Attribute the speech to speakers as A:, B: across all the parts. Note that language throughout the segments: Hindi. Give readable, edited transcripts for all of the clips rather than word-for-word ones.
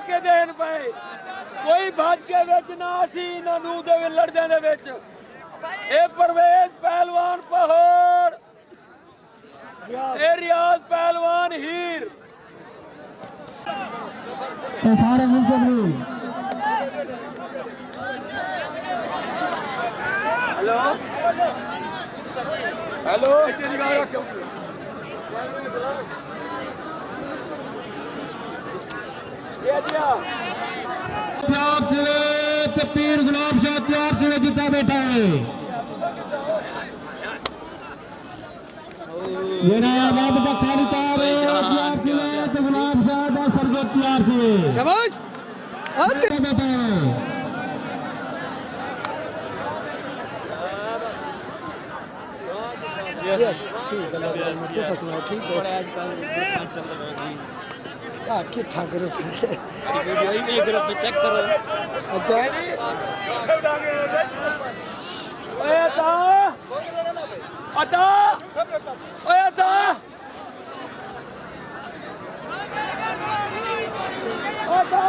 A: के देन पे कोई भज के विच ना सी ना नूह दे लड़दे दे विच ए परवेज पहलवान पहाड़ ए रियाज पहलवान हीर
B: सारे मिलकर
A: हेलो हेलो तेरी बात रखो ये दिया
B: पीर गुलाब शाह प्यार से जीता बैठा है गुलाब शाह का सरगत प्यार से शाबाश बैठा है ठीक है कितना ग्रुप
A: ग्रुप में चेक करो
B: अच्छा
A: अता अता अता अता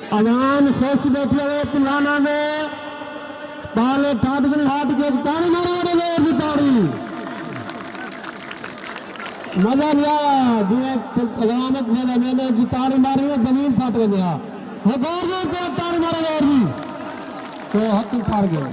B: अवान खुश बैठे हुए पुराना में पाले ठाट हाथ के तारी मारा रहे तारी मजा नहीं आया अचानक मैंने जी तारी मारी है जमीन फट गया तारी मारा गया जी तो हाथ फाड़ गया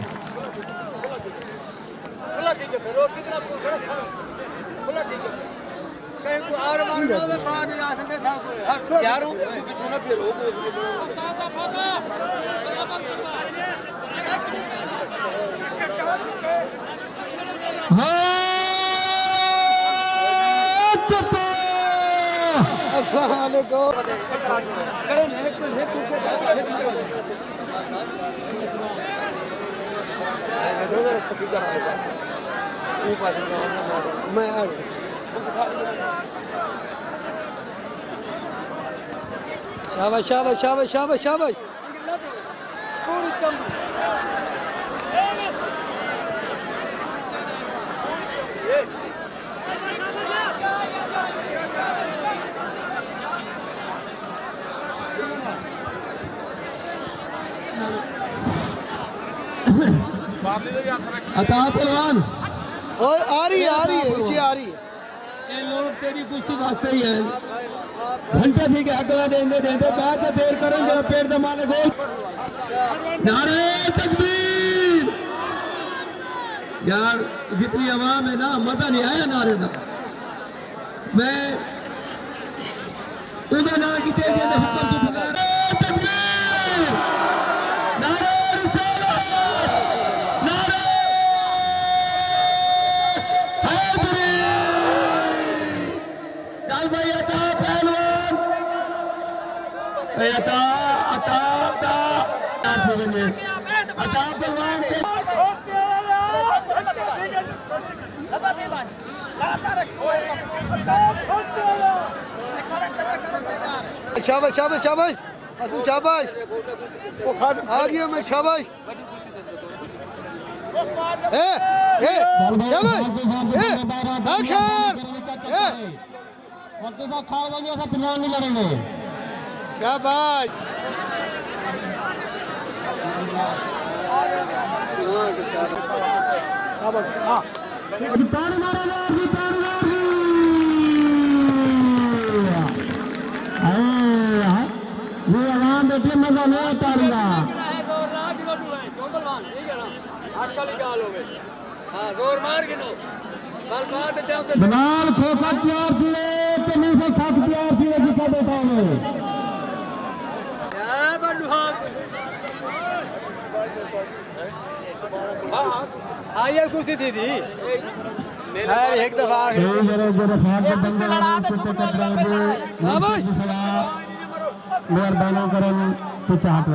B: मैं शाबाश शाबाश शाबाश शाबाश शाबाश अता पहलवान और आ रही है नीचे आ रही है ये लोग तेरी कुश्ती वास्ते ही है घंटे ठीक है अगला देंगे बाद में देर करेंगे पेड़ दमाने को नारे तकबीर यार जितनी आवाम है ना मजा नहीं आया नारे का मैं उधर ना की तेज हुक्म से बुला तकबीर नारे अता अता अता अता पहलवान शाबाश शाबाश शाबाश तुम शाबाश आ गया मैं शाबाश ए ए शाबाश ए आखिर ए वक्त का खाल बन गया था पहलवान नहीं लड़ेंगे शाबाश तारी मारा ये आवाम बैठे मजा नहीं तारी का बनाल खोखा प्यार फिरे तो नहीं से खास प्यार फिरे जिसका बैठा है
A: ये कुश्ती थी एक दफा
B: मेहरबानी करें पीछे हाथ